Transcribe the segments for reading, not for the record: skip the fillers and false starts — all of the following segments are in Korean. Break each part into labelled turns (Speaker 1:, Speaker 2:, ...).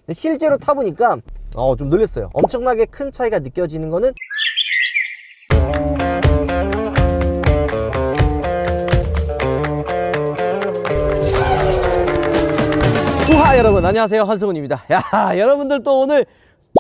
Speaker 1: 근데 실제로 타보니까 좀 놀랐어요. 엄청나게 큰 차이가 느껴지는 거는 우하, 여러분 안녕하세요, 한승훈입니다. 야, 여러분들 또 오늘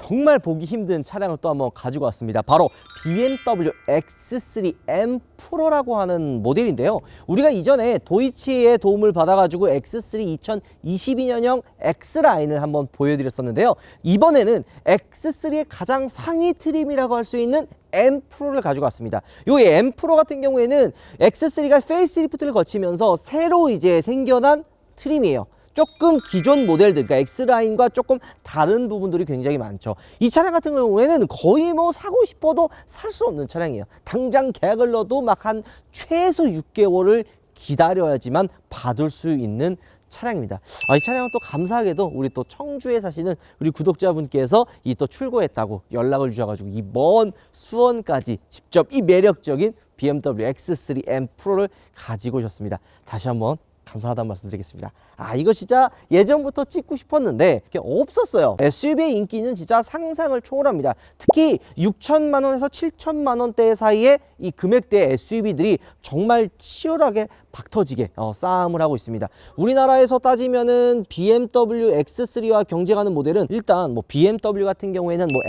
Speaker 1: 정말 보기 힘든 차량을 또 한번 가지고 왔습니다. 바로 BMW X3M 프로라고 하는 모델인데요. 우리가 이전에 도이치의 도움을 받아가지고 X3 2022년형 X라인을 한번 보여드렸었는데요. 이번에는 X3의 가장 상위 트림이라고 할 수 있는 M 프로를 가지고 왔습니다. 요 M 프로 같은 경우에는 X3가 페이스리프트를 거치면서 새로 이제 생겨난 트림이에요. 조금 기존 모델들, 그러니까 X라인과 조금 다른 부분들이 굉장히 많죠. 이 차량 같은 경우에는 거의 뭐 사고 싶어도 살 수 없는 차량이에요. 당장 계약을 넣어도 막 한 최소 6개월을 기다려야지만 받을 수 있는 차량입니다. 이 차량은 또 감사하게도 우리 또 청주에 사시는 우리 구독자분께서 이 또 출고했다고 연락을 주셔가지고 이 먼 수원까지 직접 이 매력적인 BMW X3M 프로를 가지고 오셨습니다. 다시 한번 감사하다는 말씀 드리겠습니다. 이거 진짜 예전부터 찍고 싶었는데 없었어요. SUV의 인기는 진짜 상상을 초월합니다. 특히 6천만 원에서 7천만 원대 사이에 이 금액대 SUV들이 정말 치열하게 박터지게 싸움을 하고 있습니다. 우리나라에서 따지면은 BMW X3와 경쟁하는 모델은 일단 뭐 BMW 같은 경우에는 뭐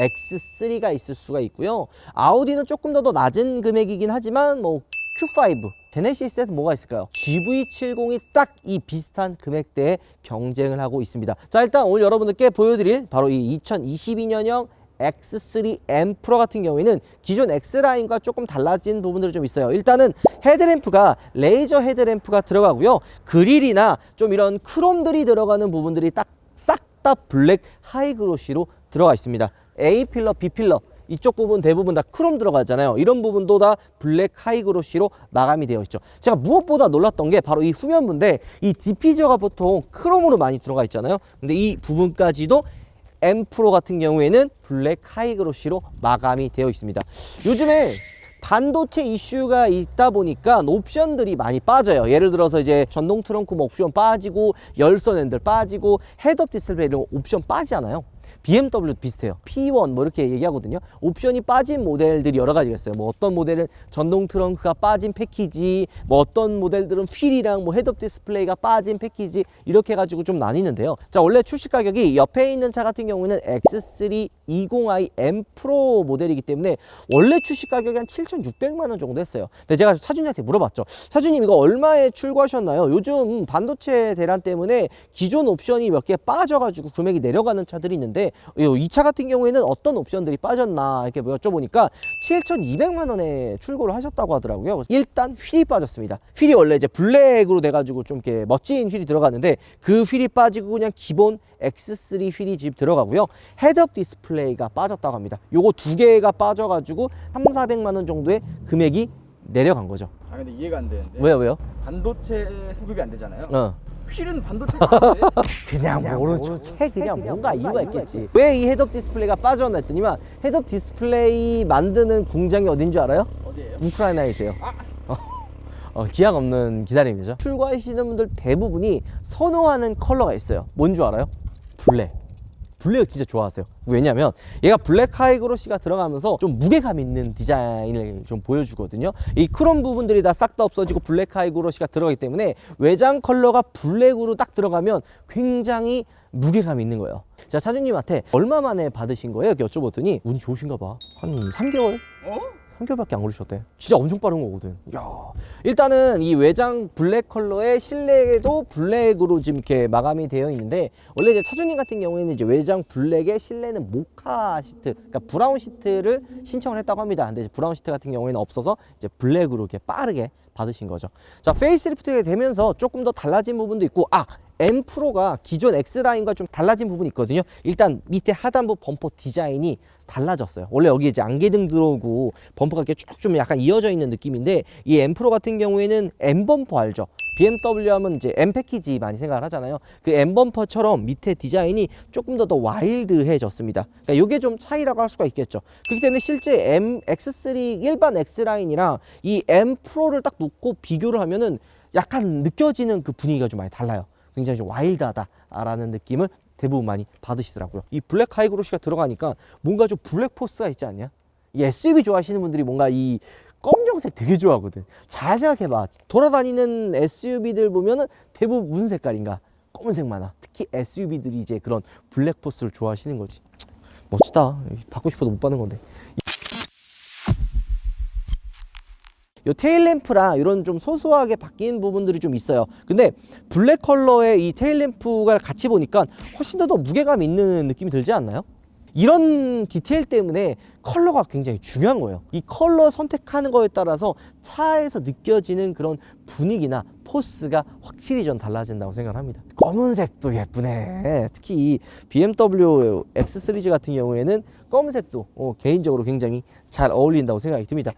Speaker 1: X3가 있을 수가 있고요. 아우디는 조금 더 낮은 금액이긴 하지만 뭐 Q5, 제네시스에서 뭐가 있을까요? GV70이 딱 이 비슷한 금액대에 경쟁을 하고 있습니다. 자, 일단 오늘 여러분들께 보여드릴 바로 이 2022년형 X3M 프로 같은 경우에는 기존 X라인과 조금 달라진 부분들이 좀 있어요. 일단은 헤드램프가 레이저 헤드램프가 들어가고요. 그릴이나 좀 이런 크롬들이 들어가는 부분들이 딱 싹 다 블랙 하이그로시로 들어가 있습니다. A필러, B필러 이쪽 부분 대부분 다 크롬 들어가잖아요. 이런 부분도 다 블랙 하이그로시로 마감이 되어 있죠. 제가 무엇보다 놀랐던 게 바로 이 후면부인데 이 디피저가 보통 크롬으로 많이 들어가 있잖아요. 근데 이 부분까지도 M 프로 같은 경우에는 블랙 하이그로시로 마감이 되어 있습니다. 요즘에 반도체 이슈가 있다 보니까 옵션들이 많이 빠져요. 예를 들어서 이제 전동 트렁크 옵션 빠지고 열선 핸들 빠지고 헤드업 디스플레이 이런 옵션 빠지잖아요. BMW도 비슷해요. P1 뭐 이렇게 얘기하거든요. 옵션이 빠진 모델들이 여러 가지가 있어요. 뭐 어떤 모델은 전동 트렁크가 빠진 패키지, 뭐 어떤 모델들은 휠이랑 뭐 헤드업 디스플레이가 빠진 패키지 이렇게 해가지고 좀 나뉘는데요. 자, 원래 출시 가격이 옆에 있는 차 같은 경우는 X3 20i M 프로 모델이기 때문에 원래 출시 가격이 한 7,600만 원 정도 했어요. 근데 제가 차주님한테 물어봤죠. 차주님 이거 얼마에 출고하셨나요? 요즘 반도체 대란 때문에 기존 옵션이 몇 개 빠져가지고 금액이 내려가는 차들이 있는데 이 차 같은 경우에는 어떤 옵션들이 빠졌나 이렇게 여쭤보니까 7,200만 원에 출고를 하셨다고 하더라고요. 일단 휠이 빠졌습니다. 휠이 원래 이제 블랙으로 돼가지고 좀 이렇게 멋진 휠이 들어갔는데 그 휠이 빠지고 그냥 기본 X3 휠이 지금 들어가고요. 헤드업 디스플레이가 빠졌다고 합니다. 요거 두 개가 빠져가지고 3,400만 원 정도의 금액이 내려간 거죠.
Speaker 2: 근데 이해가 안 되는데.
Speaker 1: 왜요?
Speaker 2: 반도체 수급이 안 되잖아요. 휠은 반도체가
Speaker 1: 그냥 모른 척해. 그냥 뭔가 이유가 있겠지. 왜 이 헤드업 디스플레이가 빠졌나 했더니만 헤드업 디스플레이 만드는 공장이 어딘 줄 알아요?
Speaker 2: 어디예요?
Speaker 1: 우크라이나에 있대요. 기약 없는 기다림이죠. 출고하시는 분들 대부분이 선호하는 컬러가 있어요. 뭔 줄 알아요? 블랙. 블랙을 진짜 좋아하세요. 왜냐면 얘가 블랙 하이그로시가 들어가면서 좀 무게감 있는 디자인을 좀 보여주거든요. 이 크롬 부분들이 다 싹 다 없어지고 블랙 하이그로시가 들어가기 때문에 외장 컬러가 블랙으로 딱 들어가면 굉장히 무게감이 있는 거예요. 자, 차주님한테 얼마 만에 받으신 거예요? 이렇게 여쭤봤더니 운이 좋으신가 봐. 한 3개월? 3개월밖에 안 걸리셨대. 진짜 엄청 빠른 거거든. 야, 일단은 이 외장 블랙 컬러의 실내도 블랙으로 지금 이렇게 마감이 되어 있는데 원래 이제 차주님 같은 경우에는 이제 외장 블랙의 실내는 모카 시트, 그러니까 브라운 시트를 신청을 했다고 합니다. 근데 이제 브라운 시트 같은 경우에는 없어서 이제 블랙으로 이렇게 빠르게 받으신 거죠. 자, 페이스리프트가 되면서 조금 더 달라진 부분도 있고, M 프로가 기존 X라인과 좀 달라진 부분이 있거든요. 일단 밑에 하단부 범퍼 디자인이 달라졌어요. 원래 여기 이제 안개등 들어오고 범퍼가 이렇게 쭉 좀 약간 이어져 있는 느낌인데 이 M 프로 같은 경우에는 M 범퍼 알죠? BMW 하면 이제 M 패키지 많이 생각을 하잖아요. 그 M 범퍼처럼 밑에 디자인이 조금 더 와일드해졌습니다. 그러니까 이게 좀 차이라고 할 수가 있겠죠. 그렇기 때문에 실제 M X3 일반 X라인이랑 이 M 프로를 딱 놓고 비교를 하면은 약간 느껴지는 그 분위기가 좀 많이 달라요. 굉장히 좀 와일드하다라는 느낌을 대부분 많이 받으시더라고요. 이 블랙 하이그로시가 들어가니까 뭔가 좀 블랙 포스가 있지 않냐? 이 SUV 좋아하시는 분들이 뭔가 이 검정색 되게 좋아하거든. 잘 생각해봐. 돌아다니는 SUV들 보면은 대부분 무슨 색깔인가? 검은색 많아. 특히 SUV들이 이제 그런 블랙 포스를 좋아하시는 거지. 멋지다. 받고 싶어도 못 받는 건데. 요 테일램프랑 이런 좀 소소하게 바뀐 부분들이 좀 있어요. 근데 블랙 컬러의 이 테일램프가 같이 보니까 훨씬 더 무게감 있는 느낌이 들지 않나요? 이런 디테일 때문에 컬러가 굉장히 중요한 거예요. 이 컬러 선택하는 거에 따라서 차에서 느껴지는 그런 분위기나 포스가 확실히 전 달라진다고 생각합니다. 검은색도 예쁘네. 특히 이 BMW X 시리즈 같은 경우에는 검은색도 개인적으로 굉장히 잘 어울린다고 생각이 듭니다.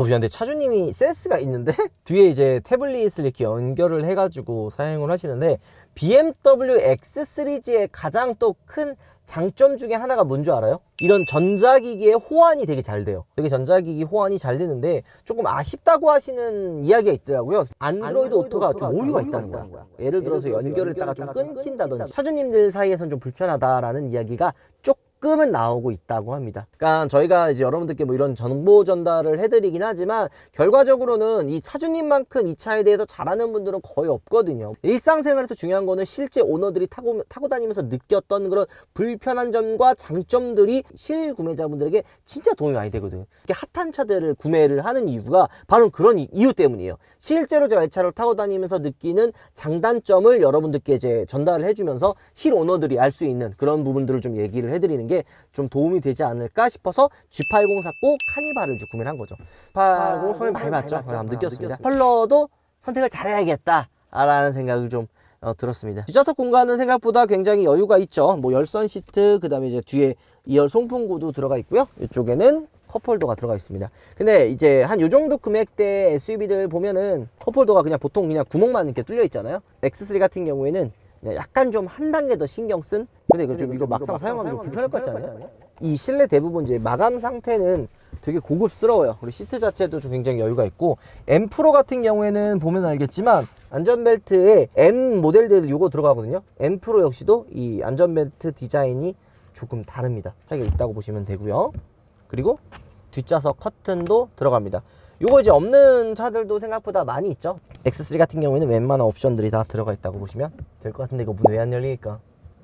Speaker 1: 근데 차주님이 센스가 있는데 뒤에 이제 태블릿을 이렇게 연결을 해가지고 사용을 하시는데 BMW X 시리즈의 가장 또 큰 장점 중에 하나가 뭔 줄 알아요? 이런 전자기기의 호환이 되게 잘 돼요. 되게 전자기기 호환이 잘 되는데 조금 아쉽다고 하시는 이야기가 있더라고요. 안드로이드 오토가 좀 오류가 있다는 거야. 예를 들어서 연결을 했다가 좀 끊긴다든지 차주님들 사이에선 좀 불편하다라는 이야기가 조금은 나오고 있다고 합니다. 그러니까 저희가 이제 여러분들께 뭐 이런 정보 전달을 해드리긴 하지만 결과적으로는 이 차주님만큼 이 차에 대해서 잘 아는 분들은 거의 없거든요. 일상생활에서 중요한 거는 실제 오너들이 타고 다니면서 느꼈던 그런 불편한 점과 장점들이 실구매자분들에게 진짜 도움이 많이 되거든요. 이렇게 핫한 차들을 구매를 하는 이유가 바로 그런 이유 때문이에요. 실제로 제가 이 차를 타고 다니면서 느끼는 장단점을 여러분들께 이제 전달을 해주면서 실 오너들이 알 수 있는 그런 부분들을 좀 얘기를 해드리는 게 좀 도움이 되지 않을까 싶어서 G80 샀고 카니발을 이제 구매를 한 거죠. G80 손을 많이 봤죠. 한번 느꼈습니다. 컬러도 선택을 잘해야겠다 라는 생각을 좀 들었습니다. 뒷좌석 공간은 생각보다 굉장히 여유가 있죠. 뭐 열선 시트, 그 다음에 이제 뒤에 2열 송풍구도 들어가 있고요. 이쪽에는 컵홀더가 들어가 있습니다. 근데 이제 한 요 정도 금액대 SUV들 보면은 컵홀더가 그냥 보통 그냥 구멍만 이렇게 뚫려 있잖아요. X3 같은 경우에는 약간 좀 한 단계 더 신경 쓴. 근데 이거 막상 사용하면 좀 불편할 것 같지 않아요? 이 실내 대부분 이제 마감 상태는 되게 고급스러워요. 그리고 시트 자체도 좀 굉장히 여유가 있고 M 프로 같은 경우에는 보면 알겠지만 안전벨트에 M 모델들 요거 들어가거든요. M 프로 역시도 이 안전벨트 디자인이 조금 다릅니다. 차이가 있다고 보시면 되고요. 그리고 뒷좌석 커튼도 들어갑니다. 요거 이제 없는 차들도 생각보다 많이 있죠. X3 같은 경우에는 웬만한 옵션들이 다 들어가 있다고 보시면 될 것 같은데 이거 문 왜 안 열리니까.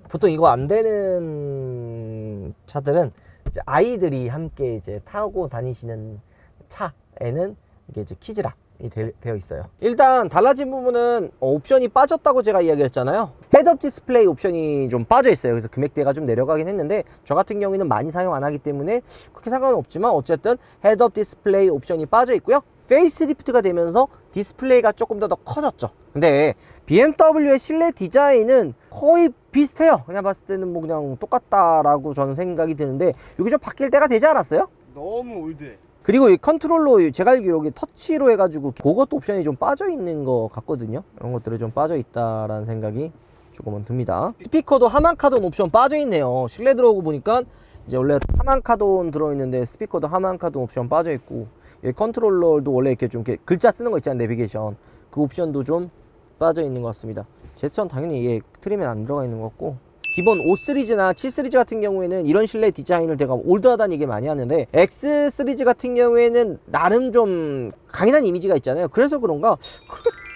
Speaker 1: 보통 이거 안 되는 차들은 이제 아이들이 함께 이제 타고 다니시는 차에는 이게 이제 키즈락이 되어 있어요. 일단 달라진 부분은 옵션이 빠졌다고 제가 이야기했잖아요. 헤드업 디스플레이 옵션이 좀 빠져 있어요. 그래서 금액대가 좀 내려가긴 했는데 저 같은 경우에는 많이 사용 안 하기 때문에 그렇게 상관은 없지만 어쨌든 헤드업 디스플레이 옵션이 빠져 있고요. 페이스리프트가 되면서 디스플레이가 조금 더 커졌죠. 근데 BMW의 실내 디자인은 거의 비슷해요. 그냥 봤을 때는 뭐 그냥 똑같다라고 저는 생각이 드는데 이게 좀 바뀔 때가 되지 않았어요?
Speaker 2: 너무 올드해.
Speaker 1: 그리고 이 컨트롤러 제가 알기로 여기 터치로 해가지고 그것도 옵션이 좀 빠져 있는 것 같거든요. 이런 것들이 좀 빠져 있다라는 생각이 조금은 듭니다. 스피커도 하만카돈 옵션 빠져 있네요. 실내 들어오고 보니까 이제 원래 하만카돈 들어있는데 스피커도 하만카돈 옵션 빠져 있고 컨트롤러도 원래 이렇게 좀 이렇게 글자 쓰는 거 있잖아요. 내비게이션 그 옵션도 좀 빠져 있는 것 같습니다. 제스처는 당연히 이게 트림에 안 들어가 있는 것 같고 기본 5 시리즈나 7 시리즈 같은 경우에는 이런 실내 디자인을 제가 올드하다는 얘기 많이 하는데 X 시리즈 같은 경우에는 나름 좀 강인한 이미지가 있잖아요. 그래서 그런가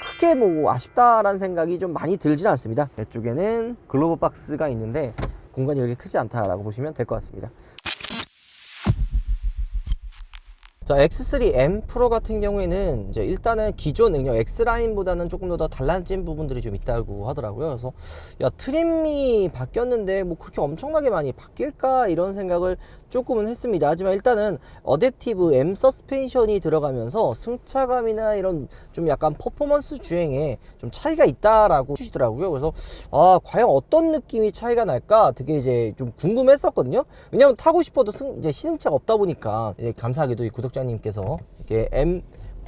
Speaker 1: 크게 뭐 아쉽다라는 생각이 좀 많이 들진 않습니다. 이쪽에는 글로브 박스가 있는데 공간이 그렇게 크지 않다라고 보시면 될 것 같습니다. 자, X3 M 프로 같은 경우에는 이제 일단은 기존 능력 X라인보다는 조금 더 달라진 부분들이 좀 있다고 하더라고요. 그래서 야, 트림이 바뀌었는데 뭐 그렇게 엄청나게 많이 바뀔까 이런 생각을 조금은 했습니다. 하지만 일단은 어댑티브 M 서스펜션이 들어가면서 승차감이나 이런 좀 약간 퍼포먼스 주행에 좀 차이가 있다라고 주시더라고요. 그래서 과연 어떤 느낌이 차이가 날까 되게 이제 좀 궁금했었거든요. 왜냐면 타고 싶어도 이제 시승차가 없다 보니까 감사하게도 이 구독자님께서 이렇게 M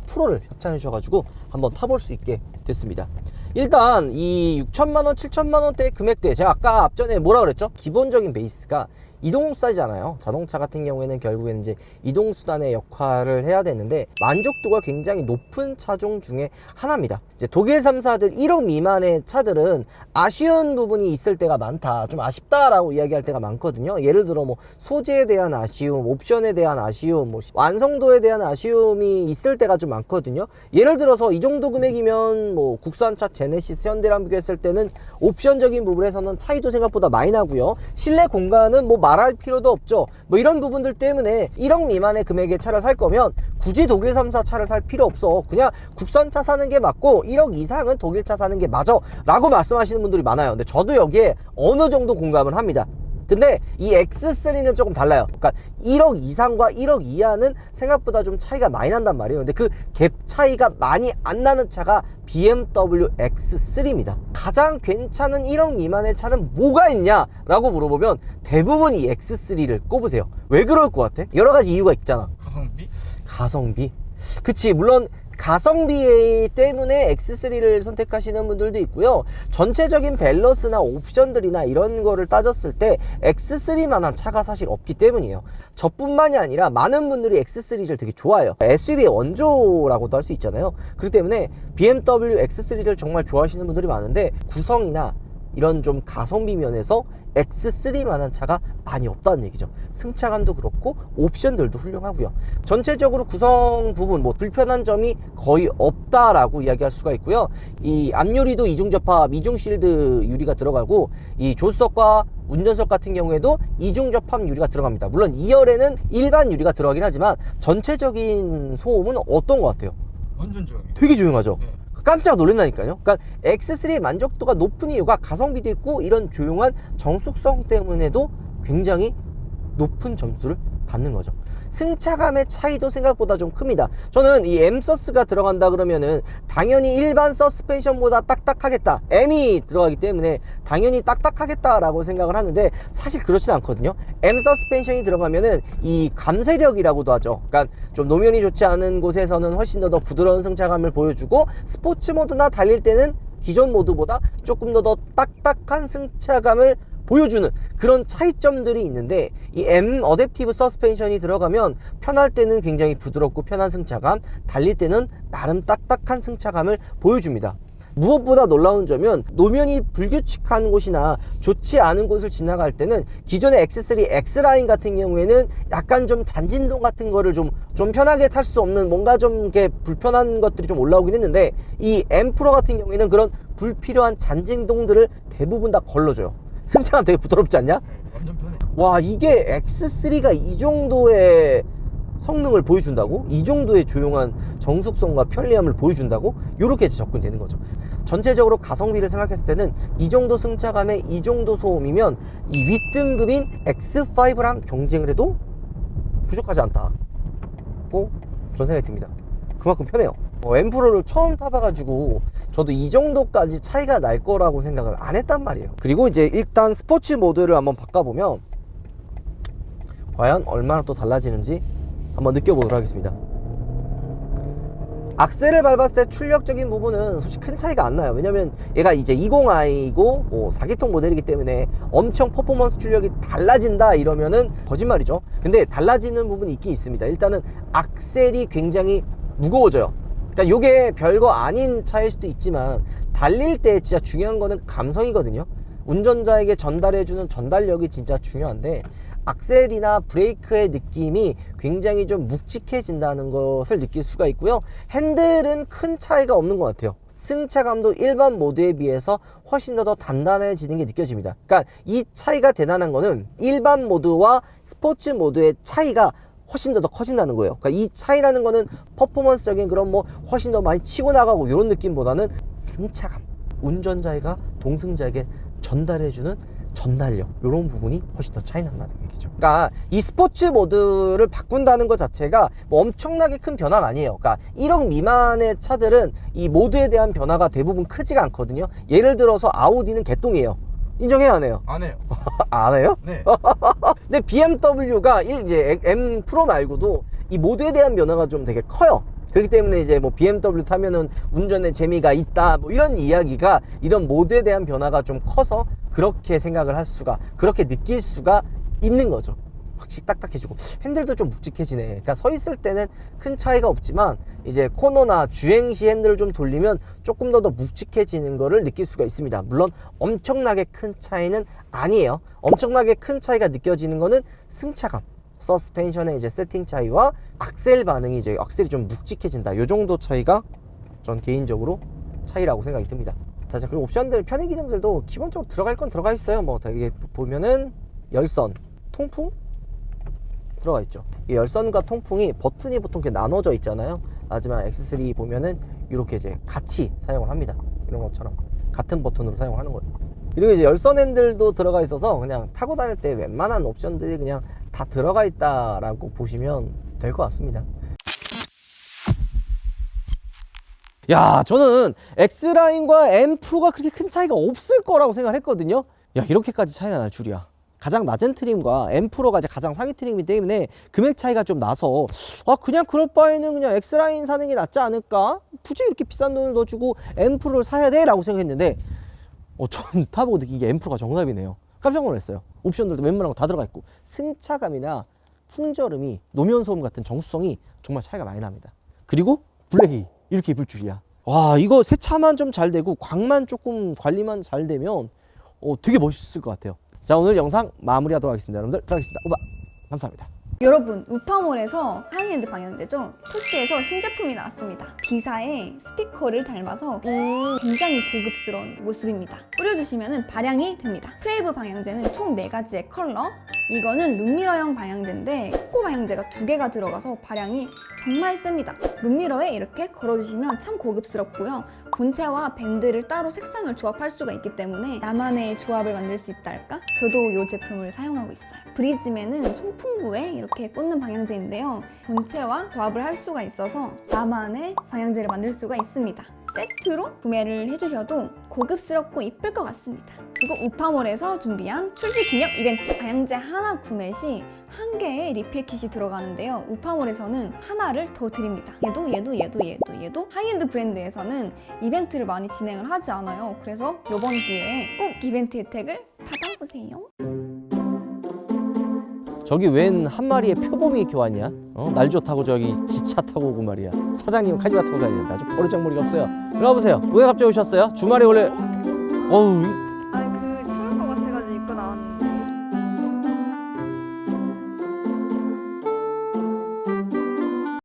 Speaker 1: 프로를 협찬해 주셔가지고 한번 타볼 수 있게 됐습니다. 일단 이 6천만원 7천만원대 금액대 제가 아까 앞전에 뭐라 그랬죠? 기본적인 베이스가 이동수단이잖아요. 자동차 같은 경우에는 결국에는 이제 이동수단의 역할을 해야 되는데 만족도가 굉장히 높은 차종 중에 하나입니다. 이제 독일 3사들 1억 미만의 차들은 아쉬운 부분이 있을 때가 많다, 좀 아쉽다라고 이야기할 때가 많거든요. 예를 들어 뭐 소재에 대한 아쉬움, 옵션에 대한 아쉬움, 뭐 완성도에 대한 아쉬움이 있을 때가 좀 많거든요. 예를 들어서 이 정도 금액이면 뭐 국산차 제네시스, 현대랑 비교했을 때는 옵션적인 부분에서는 차이도 생각보다 많이 나고요. 실내 공간은 뭐 말할 필요도 없죠. 뭐 이런 부분들 때문에 1억 미만의 금액의 차를 살 거면 굳이 독일 3사 차를 살 필요 없어. 그냥 국산차 사는 게 맞고 1억 이상은 독일차 사는 게 맞아 라고 말씀하시는 분들이 많아요. 근데 저도 여기에 어느 정도 공감을 합니다. 근데 이 X3는 조금 달라요. 그러니까 1억 이상과 1억 이하는 생각보다 좀 차이가 많이 난단 말이에요. 근데 그 갭 차이가 많이 안 나는 차가 BMW X3입니다. 가장 괜찮은 1억 미만의 차는 뭐가 있냐 라고 물어보면 대부분 이 X3를 꼽으세요. 왜 그럴 것 같아? 여러 가지 이유가 있잖아.
Speaker 2: 가성비?
Speaker 1: 가성비? 그치, 물론 가성비 때문에 X3를 선택하시는 분들도 있고요. 전체적인 밸런스나 옵션들이나 이런 거를 따졌을 때 X3만한 차가 사실 없기 때문이에요. 저뿐만이 아니라 많은 분들이 X3를 되게 좋아해요. SUV의 원조라고도 할 수 있잖아요. 그렇기 때문에 BMW X3를 정말 좋아하시는 분들이 많은데 구성이나 이런 좀 가성비 면에서 X3만한 차가 많이 없다는 얘기죠. 승차감도 그렇고 옵션들도 훌륭하고요. 전체적으로 구성 부분 뭐 불편한 점이 거의 없다라고 이야기할 수가 있고요. 이 앞유리도 이중 접합, 이중 실드 유리가 들어가고 이 조수석과 운전석 같은 경우에도 이중 접합 유리가 들어갑니다. 물론 2열에는 일반 유리가 들어가긴 하지만 전체적인 소음은 어떤 것 같아요?
Speaker 2: 완전 조용해.
Speaker 1: 되게 조용하죠.
Speaker 2: 네.
Speaker 1: 깜짝 놀란다니까요. 그러니까 X3의 만족도가 높은 이유가 가성비도 있고 이런 조용한 정숙성 때문에도 굉장히 높은 점수를 받는 거죠. 승차감의 차이도 생각보다 좀 큽니다. 저는 이 M서스가 들어간다 그러면은 당연히 일반 서스펜션보다 딱딱하겠다, M이 들어가기 때문에 당연히 딱딱하겠다라고 생각을 하는데 사실 그렇진 않거든요. M 서스펜션이 들어가면은 이 감쇄력이라고도 하죠. 그러니까 좀 노면이 좋지 않은 곳에서는 훨씬 더 부드러운 승차감을 보여주고 스포츠 모드나 달릴 때는 기존 모드보다 조금 더 딱딱한 승차감을 보여주는 그런 차이점들이 있는데 이 M 어댑티브 서스펜션이 들어가면 편할 때는 굉장히 부드럽고 편한 승차감, 달릴 때는 나름 딱딱한 승차감을 보여줍니다. 무엇보다 놀라운 점은 노면이 불규칙한 곳이나 좋지 않은 곳을 지나갈 때는 기존의 X3 X라인 같은 경우에는 약간 좀 잔진동 같은 거를 좀 편하게 탈 수 없는 뭔가 좀 이렇게 불편한 것들이 좀 올라오긴 했는데 이 M 프로 같은 경우에는 그런 불필요한 잔진동들을 대부분 다 걸러줘요. 승차감 되게 부드럽지 않냐?
Speaker 2: 완전 편해.
Speaker 1: 와, 이게 X3가 이 정도의 성능을 보여준다고? 이 정도의 조용한 정숙성과 편리함을 보여준다고? 이렇게 접근되는 거죠. 전체적으로 가성비를 생각했을 때는 이 정도 승차감에 이 정도 소음이면 이 윗등급인 X5랑 경쟁을 해도 부족하지 않다고 저는 생각이 듭니다. 그만큼 편해요. M 프로를 처음 타봐가지고 저도 이 정도까지 차이가 날 거라고 생각을 안 했단 말이에요. 그리고 이제 일단 스포츠 모드를 한번 바꿔보면 과연 얼마나 또 달라지는지 한번 느껴보도록 하겠습니다. 악셀을 밟았을 때 출력적인 부분은 솔직히 큰 차이가 안 나요. 왜냐면 얘가 이제 20i고 뭐 4기통 모델이기 때문에 엄청 퍼포먼스 출력이 달라진다 이러면은 거짓말이죠. 근데 달라지는 부분이 있긴 있습니다. 일단은 악셀이 굉장히 무거워져요. 그러니까 요게 별거 아닌 차일 수도 있지만 달릴 때 진짜 중요한 거는 감성이거든요. 운전자에게 전달해주는 전달력이 진짜 중요한데 악셀이나 브레이크의 느낌이 굉장히 좀 묵직해진다는 것을 느낄 수가 있고요. 핸들은 큰 차이가 없는 것 같아요. 승차감도 일반 모드에 비해서 훨씬 더 단단해지는 게 느껴집니다. 그러니까 이 차이가 대단한 거는 일반 모드와 스포츠 모드의 차이가 훨씬 더 커진다는 거예요. 그러니까 이 차이라는 거는 퍼포먼스적인 그런 뭐 훨씬 더 많이 치고 나가고 이런 느낌보다는 승차감, 운전자가 동승자에게 전달해주는 전달력, 이런 부분이 훨씬 더 차이 난다는 얘기죠. 그러니까 이 스포츠 모드를 바꾼다는 것 자체가 뭐 엄청나게 큰 변화는 아니에요. 그러니까 1억 미만의 차들은 이 모드에 대한 변화가 대부분 크지가 않거든요. 예를 들어서 아우디는 개똥이에요. 인정해요, 안 해요?
Speaker 2: 안 해요.
Speaker 1: 안 해요?
Speaker 2: 네.
Speaker 1: 근데 BMW가 이제 M 프로 말고도 이 모드에 대한 변화가 좀 되게 커요. 그렇기 때문에 이제 뭐 BMW 타면은 운전에 재미가 있다 뭐 이런 이야기가 이런 모드에 대한 변화가 좀 커서 그렇게 생각을 할 수가, 그렇게 느낄 수가 있는 거죠. 확실히 딱딱해지고 핸들도 좀 묵직해지네. 그러니까 서 있을 때는 큰 차이가 없지만 이제 코너나 주행시 핸들을 좀 돌리면 조금 더 묵직해지는 거를 느낄 수가 있습니다. 물론 엄청나게 큰 차이는 아니에요. 엄청나게 큰 차이가 느껴지는 거는 승차감, 서스펜션의 이제 세팅 차이와 악셀 반응이 이제 악셀이 좀 묵직해진다. 요 정도 차이가 전 개인적으로 차이라고 생각이 듭니다. 자, 그리고 옵션들, 편의 기능들도 기본적으로 들어갈 건 들어가 있어요. 뭐 되게 보면은 열선, 통풍 들어가 있죠. 이 열선과 통풍이 버튼이 보통 이렇게 나눠져 있잖아요. 하지만 X3 보면은 이렇게 이제 같이 사용을 합니다. 이런 것처럼 같은 버튼으로 사용하는 거예요. 그리고 이제 열선 핸들도 들어가 있어서 그냥 타고 다닐 때 웬만한 옵션들이 그냥 다 들어가 있다라고 보시면 될 것 같습니다. 야, 저는 X라인과 M4가 그렇게 큰 차이가 없을 거라고 생각을 했거든요. 야, 이렇게까지 차이가 날 줄이야. 가장 낮은 트림과 M4가 이제 가장 상위 트림이기 때문에 금액 차이가 좀 나서 그냥 그럴 바에는 그냥 X라인 사는 게 낫지 않을까? 굳이 이렇게 비싼 돈을 더 주고 M4를 사야 돼? 라고 생각했는데 전 타보고 느낀 게 M4가 정답이네요. 깜짝 놀랐어요. 옵션들도 웬만한 거 다 들어가 있고 승차감이나 풍절음이 노면 소음 같은 정수성이 정말 차이가 많이 납니다. 그리고 블랙이 이렇게 이쁠 줄이야. 와, 이거 세차만 좀 잘 되고 광만 조금 관리만 잘 되면 되게 멋있을 것 같아요. 자, 오늘 영상 마무리하도록 하겠습니다. 여러분들 들어가겠습니다. 오바 감사합니다.
Speaker 3: 여러분, 우파몰에서 하이엔드 방향제죠? 토시에서 신제품이 나왔습니다. 기사의 스피커를 닮아서 굉장히 고급스러운 모습입니다. 뿌려주시면 발향이 됩니다. 프레이브 방향제는 총 4가지의 컬러, 이거는 룸미러형 방향제인데 코코 방향제가 2개가 들어가서 발향이 정말 셉니다. 룸미러에 이렇게 걸어주시면 참 고급스럽고요. 본체와 밴드를 따로 색상을 조합할 수가 있기 때문에 나만의 조합을 만들 수 있다 할까? 저도 이 제품을 사용하고 있어요. 브리즘에는 송풍구에 이렇게 꽂는 방향제인데요. 본체와 조합을 할 수가 있어서 나만의 방향제를 만들 수가 있습니다. 세트로 구매를 해주셔도 고급스럽고 이쁠 것 같습니다. 그리고 우파몰에서 준비한 출시 기념 이벤트, 방향제 하나 구매 시 1개의 리필 kit이 들어가는데요. 우파몰에서는 하나를 더 드립니다. 얘도 하이엔드 브랜드에서는 이벤트를 많이 진행을 하지 않아요. 그래서 이번 기회에 꼭 이벤트 혜택을 받아보세요.
Speaker 1: 저기 웬 한 마리의 표범이 이렇게 왔냐? 날 좋다고 저기 지차 타고 오고 말이야. 사장님 카니발 타고 다니는데 아주 버르장머리가 없어요. 일로 와보세요. 왜 갑자기 오셨어요? 주말에 원래 어우